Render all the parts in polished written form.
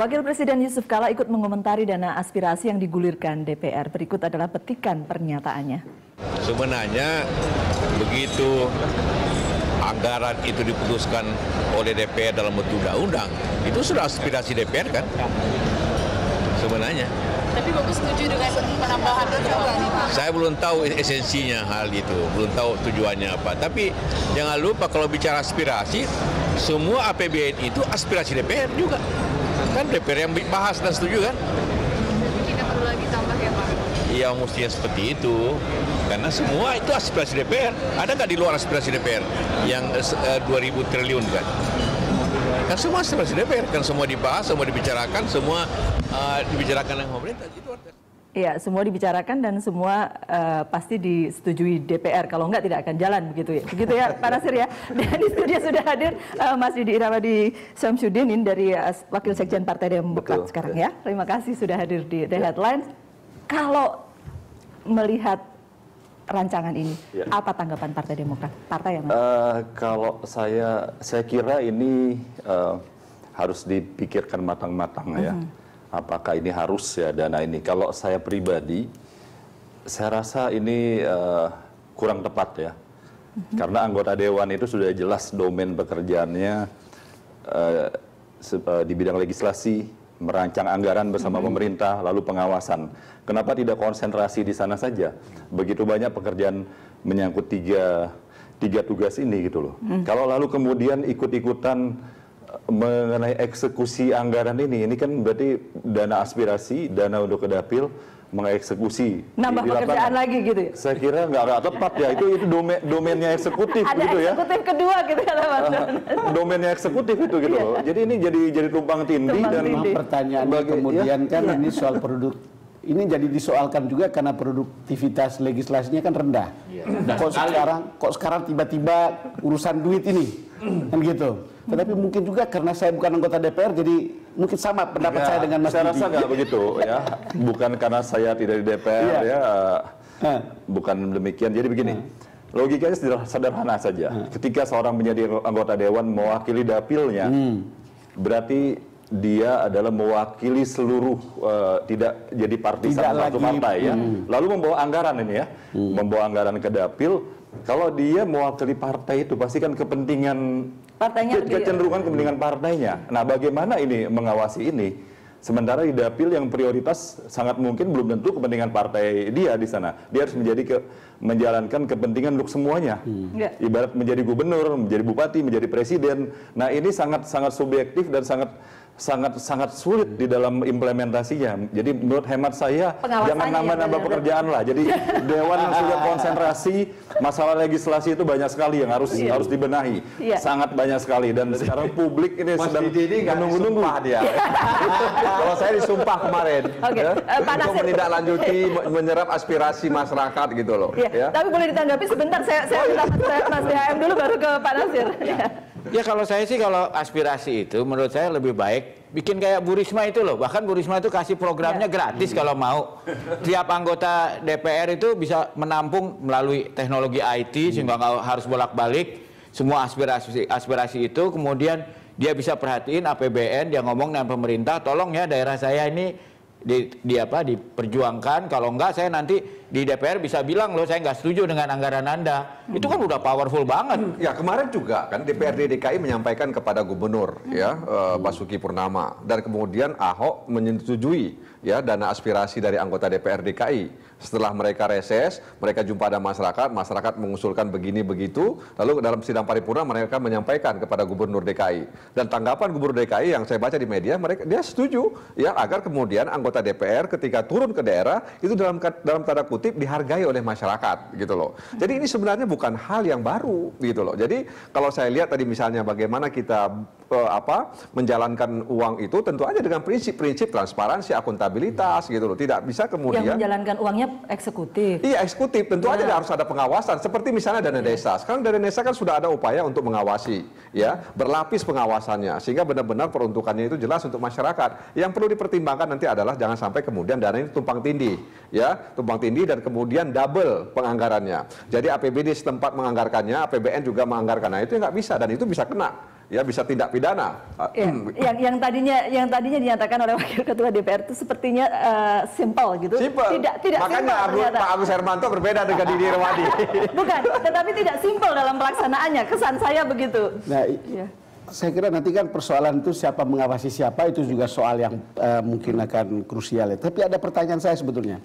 Wakil Presiden Yusuf Kala ikut mengomentari dana aspirasi yang digulirkan DPR. Berikut adalah petikan pernyataannya. Sebenarnya begitu anggaran itu diputuskan oleh DPR dalam bentuk undang-undang, itu sudah aspirasi DPR kan? Sebenarnya. Tapi Bapak setuju dengan penambahan juga nih Pak? Saya belum tahu esensinya hal itu, belum tahu tujuannya apa. Tapi jangan lupa kalau bicara aspirasi, semua APBN itu aspirasi DPR juga. Kan DPR yang bahas dan setuju kan? Tidak perlu lagi tambah ya Pak? Iya mestinya seperti itu. Karena semua itu aspirasi DPR. Ada nggak di luar aspirasi DPR yang 2.000 triliun kan? Kan semua aspirasi DPR, kan semua dibahas, semua dibicarakan, semua dibicarakan dengan pemerintah. Iya, semua dibicarakan dan semua pasti disetujui DPR. Kalau enggak tidak akan jalan begitu ya. Begitu ya Pak Nasir ya. Dan di studio sudah hadir Mas Didi Irawadi Syamsuddin dari Wakil Sekjen Partai Demokrat sekarang ya. Terima kasih sudah hadir di The Headlines. Kalau melihat rancangan ini, apa tanggapan Partai Demokrat? Partai yang kalau saya kira ini harus dipikirkan matang-matang ya. Apakah ini harus ya dana ini? Kalau saya pribadi, saya rasa ini kurang tepat ya. Karena anggota dewan itu sudah jelas domain pekerjaannya di bidang legislasi, merancang anggaran bersama pemerintah, lalu pengawasan. Kenapa tidak konsentrasi di sana saja? Begitu banyak pekerjaan menyangkut tiga tugas ini gitu loh. Kalau lalu kemudian ikut-ikutan mengenai eksekusi anggaran ini kan berarti dana aspirasi, dana untuk ke dapil, mengeksekusi. Nambah pekerjaan lagi gitu ya? Saya kira nggak tepat ya, itu domainnya eksekutif gitu ya. Ada eksekutif kedua gitu ya Mas. Domainnya eksekutif itu gitu loh. Jadi ini jadi tumpang tindih. Dan pertanyaannya kemudian kan ini soal produk. Ini jadi disoalkan juga karena produktivitas legislasinya kan rendah. Kok sekarang tiba-tiba urusan duit ini kan gitu. Tetapi mungkin juga karena saya bukan anggota DPR, jadi mungkin sama pendapat saya dengan Mas Didi. Saya rasa nggak begitu ya. Bukan karena saya tidak di DPR ya. Bukan demikian. Jadi begini. Logikanya sederhana saja. Ketika seorang menjadi anggota dewan mewakili dapilnya, berarti dia adalah mewakili seluruh tidak jadi partisan satu partai ya. Lalu membawa anggaran ini ya, membawa anggaran ke dapil. Kalau dia mewakili partai itu pasti kan kepentingan partainya, kecenderungan kepentingan partainya. Nah, bagaimana ini mengawasi ini? Sementara di dapil yang prioritas sangat mungkin belum tentu kepentingan partai dia di sana. Dia harus menjalankan kepentingan untuk semuanya. Ibarat menjadi gubernur, menjadi bupati, menjadi presiden. Nah, ini sangat subjektif dan sangat sulit di dalam implementasinya. Jadi menurut hemat saya jangan nambah-nambah pekerjaan lah. Jadi dewan yang sudah konsentrasi masalah legislasi itu banyak sekali yang harus dibenahi. Sangat banyak sekali dan sekarang publik ini sedang menunggu-nunggu dia. Kalau saya disumpah kemarin untuk menindaklanjuti menyerap aspirasi masyarakat gitu loh. Tapi boleh ditanggapi sebentar, saya minta Mas DHM dulu baru ke Pak Nasir. Ya kalau saya sih kalau aspirasi itu menurut saya lebih baik bikin kayak Bu Risma itu loh. Bahkan Bu Risma itu kasih programnya gratis kalau mau. Tiap anggota DPR itu bisa menampung melalui teknologi IT sehingga nggak harus bolak-balik semua aspirasi itu. Kemudian dia bisa perhatiin APBN, dia ngomong dengan pemerintah, tolong ya daerah saya ini diperjuangkan, kalau enggak saya nanti di DPR bisa bilang loh saya nggak setuju dengan anggaran Anda. Itu kan udah powerful banget. Ya kemarin juga kan DPRD DKI menyampaikan kepada gubernur ya Basuki Purnama dan kemudian Ahok menyetujui ya dana aspirasi dari anggota DPR DKI. Setelah mereka reses, mereka jumpa ada masyarakat mengusulkan begini begitu, lalu dalam sidang paripurna mereka menyampaikan kepada gubernur DKI. Dan tanggapan gubernur DKI yang saya baca di media, dia setuju ya agar kemudian anggota DPR ketika turun ke daerah itu dalam tanda kutip dihargai oleh masyarakat gitu loh. Jadi ini sebenarnya bukan hal yang baru gitu loh. Jadi kalau saya lihat tadi misalnya bagaimana kita menjalankan uang itu tentu aja dengan prinsip-prinsip transparansi, akuntabilitas gitu loh. Tidak bisa kemudian yang menjalankan uangnya eksekutif. Iya, eksekutif. Tentu aja harus ada pengawasan. Seperti misalnya dana desa. Sekarang dana desa kan sudah ada upaya untuk mengawasi, ya, berlapis pengawasannya sehingga benar-benar peruntukannya itu jelas untuk masyarakat. Yang perlu dipertimbangkan nanti adalah jangan sampai kemudian dana ini tumpang tindih, ya, tumpang tindih dan kemudian double penganggarannya. Jadi APBD setempat menganggarkannya, APBN juga menganggarkan. Nah, itu nggak bisa dan itu bisa kena ya bisa tindak pidana. Ya, yang tadinya dinyatakan oleh Wakil Ketua DPR itu sepertinya simpel gitu. Simpel. Tidak Makanya simpel, Pak Agus Hermanto berbeda dengan Didi Irwadi. Bukan, tetapi tidak simpel dalam pelaksanaannya. Kesan saya begitu. Nah, saya kira nanti kan persoalan itu siapa mengawasi siapa itu juga soal yang mungkin akan krusial ya. Tapi ada pertanyaan saya sebetulnya.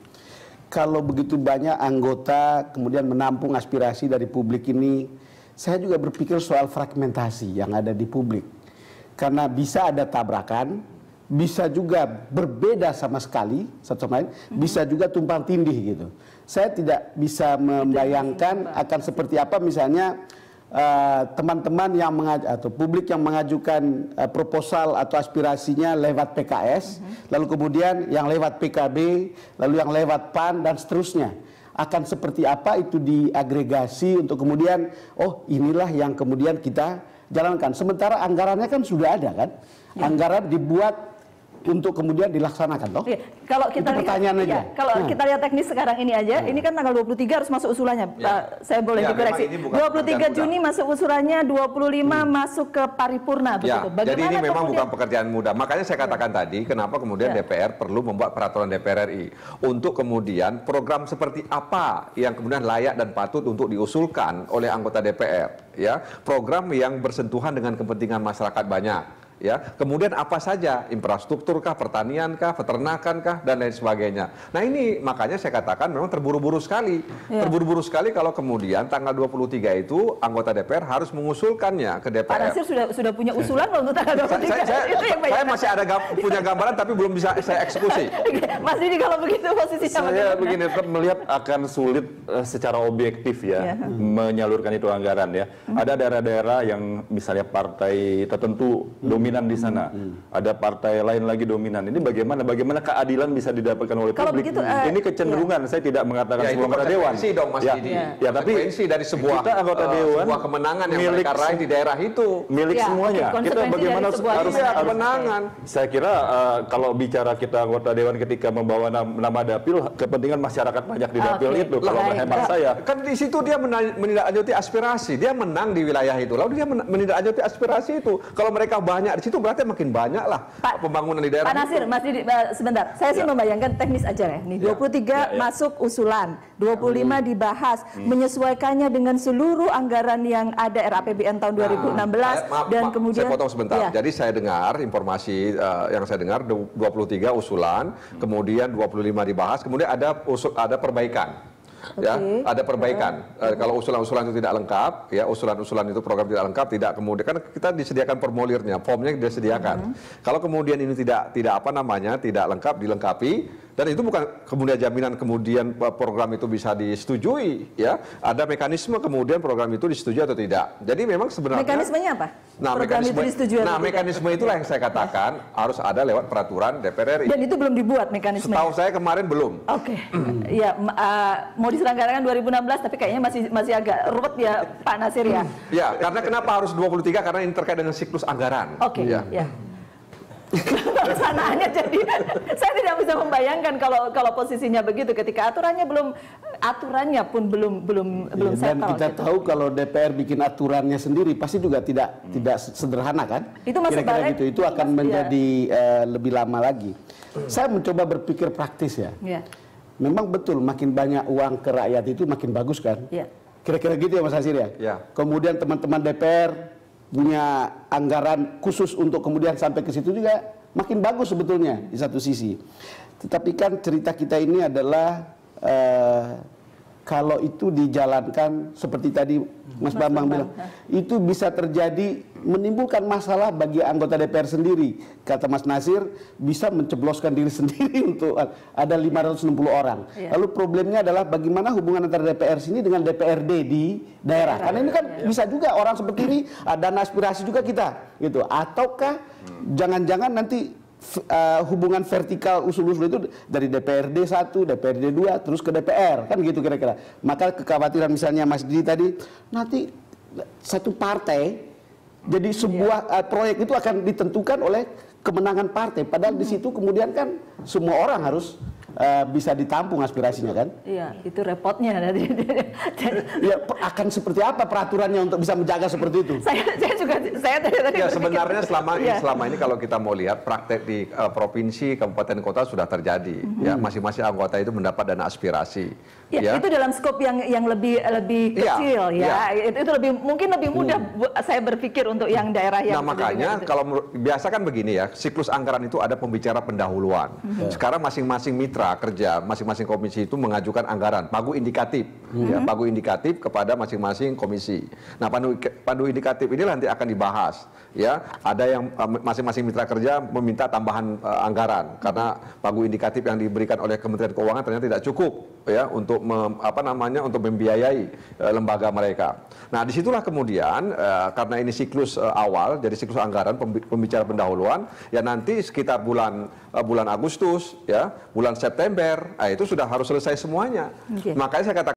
Kalau begitu banyak anggota kemudian menampung aspirasi dari publik ini, saya juga berpikir soal fragmentasi yang ada di publik. Karena bisa ada tabrakan, bisa juga berbeda sama sekali satu sama lain, bisa juga tumpang tindih gitu. Saya tidak bisa membayangkan akan seperti apa misalnya teman-teman yang atau publik yang mengajukan proposal atau aspirasinya lewat PKS, lalu kemudian yang lewat PKB, lalu yang lewat PAN dan seterusnya. Akan seperti apa itu diagregasi untuk kemudian, oh inilah yang kemudian kita jalankan. Sementara anggarannya kan sudah ada kan, anggaran dibuat untuk kemudian dilaksanakan toh. Iya. Kalau kita lihat, kalau kita lihat teknis sekarang ini aja, ini kan tanggal 23 harus masuk usulannya. Saya boleh dikoreksi. 23 Juni masuk usulannya, 25 masuk ke paripurna begitu. Jadi ini memang bukan pekerjaan mudah. Makanya saya katakan tadi, kenapa kemudian DPR perlu membuat peraturan DPR RI untuk kemudian program seperti apa yang kemudian layak dan patut untuk diusulkan oleh anggota DPR, ya. Program yang bersentuhan dengan kepentingan masyarakat banyak. Ya, kemudian apa saja, infrastruktur kah, pertanian kah, peternakan kah, dan lain sebagainya. Nah ini makanya saya katakan memang terburu-buru sekali. Terburu-buru sekali kalau kemudian tanggal 23 itu anggota DPR harus mengusulkannya ke DPR. Pak Nasir sudah punya usulan untuk tanggal 23. Saya masih ada punya gambaran tapi belum bisa saya eksekusi. Mas Didi kalau begitu posisinya saya begini, tetap melihat akan sulit secara objektif ya menyalurkan itu anggaran ya. Ada daerah-daerah yang misalnya partai tertentu dominan di sana, ada partai lain lagi dominan. Ini bagaimana keadilan bisa didapatkan oleh publik? Ini kecenderungan, saya tidak mengatakan semua anggota dewan. Dong, Mas Didi. Ya, tapi dari sebuah kita anggota dewan, sebuah kemenangan yang mereka raih di daerah itu, milik semuanya. Kita bagaimana harus kemenangan. Saya kira kalau bicara kita anggota dewan ketika membawa nama dapil, kepentingan masyarakat banyak di dapil itu. Kalau hemat saya, kan di situ dia menindaklanjuti aspirasi, dia menang di wilayah itu, lalu dia menindaklanjuti aspirasi itu. Kalau mereka banyak di situ berarti makin banyak lah pembangunan di daerah. Pak Nasir, Mas Didi, sebentar. Saya sih membayangkan teknis aja ya. Nih 23 masuk usulan, 25 dibahas, menyesuaikannya dengan seluruh anggaran yang ada RAPBN tahun 2016 dan kemudian. Saya potong sebentar. Jadi saya dengar informasi yang saya dengar 23 usulan, kemudian 25 dibahas, kemudian ada perbaikan. Ya, ada perbaikan. Kalau usulan-usulan itu tidak lengkap, ya usulan-usulan itu program tidak lengkap, tidak kemudian kan kita disediakan formulirnya, formnya disediakan. Kalau kemudian ini tidak lengkap, dilengkapi, dan itu bukan kemudian jaminan kemudian program itu bisa disetujui, ya. Ada mekanisme kemudian program itu disetujui atau tidak. Jadi memang sebenarnya mekanismenya apa? Nah, mekanisme itulah yang saya katakan harus ada lewat peraturan DPR RI. Dan itu belum dibuat mekanisme. Setahu saya kemarin belum. Oke. Ya, mau diselenggarakan 2016 tapi kayaknya masih agak ruwet ya Pak Nasir ya. Ya, karena kenapa harus 23? Karena ini terkait dengan siklus anggaran. Oke. Ya. Pelaksanaannya jadi saya tidak bisa membayangkan kalau posisinya begitu ketika aturannya pun belum dan settle. Kita tahu kalau DPR bikin aturannya sendiri pasti juga tidak sederhana kan? Itu kira-kira gitu. Itu akan menjadi lebih lama lagi. Saya mencoba berpikir praktis ya. Memang betul makin banyak uang ke rakyat itu makin bagus kan? Kira-kira gitu ya Mas Nasir ya? Kemudian teman-teman DPR punya anggaran khusus untuk kemudian sampai ke situ juga makin bagus sebetulnya di satu sisi. Tetapi kan cerita kita ini adalah kalau itu dijalankan seperti tadi Mas Bambang bilang, itu bisa terjadi menimbulkan masalah bagi anggota DPR sendiri. Kata Mas Nasir, bisa mencebloskan diri sendiri untuk ada 560 orang. Lalu problemnya adalah bagaimana hubungan antara DPR sini dengan DPRD di daerah. Karena ini kan bisa juga orang seperti ini, dana aspirasi juga kita. Gitu. Ataukah jangan-jangan nanti hubungan vertikal usul-usul itu dari DPRD 1, DPRD 2 terus ke DPR kan gitu kira-kira. Maka kekhawatiran misalnya Mas Didi tadi nanti satu partai jadi sebuah proyek itu akan ditentukan oleh kemenangan partai padahal di situ kemudian kan semua orang harus bisa ditampung aspirasinya kan? Iya, itu repotnya. Ya akan seperti apa peraturannya untuk bisa menjaga seperti itu? saya tadi Ya sebenarnya selama ini kalau kita mau lihat praktek di provinsi, kabupaten, kota sudah terjadi. Ya masing-masing anggota itu mendapat dana aspirasi. Ya, itu dalam skop yang lebih kecil ya. Itu mungkin lebih mudah saya berpikir untuk yang daerah yang. Nah makanya kalau biasa kan begini ya, siklus anggaran itu ada pembicara pendahuluan. Sekarang masing-masing mitra kerja, masing-masing komisi itu mengajukan anggaran, pagu indikatif, ya, pagu indikatif kepada masing-masing komisi. Nah pandu indikatif ini nanti akan dibahas. Ya, ada yang masing-masing mitra kerja meminta tambahan anggaran karena pagu indikatif yang diberikan oleh Kementerian Keuangan ternyata tidak cukup ya untuk untuk membiayai lembaga mereka. Nah, disitulah kemudian karena ini siklus awal, jadi siklus anggaran pembicara pendahuluan, ya nanti sekitar bulan Agustus, ya bulan September, itu sudah harus selesai semuanya. Makanya saya katakan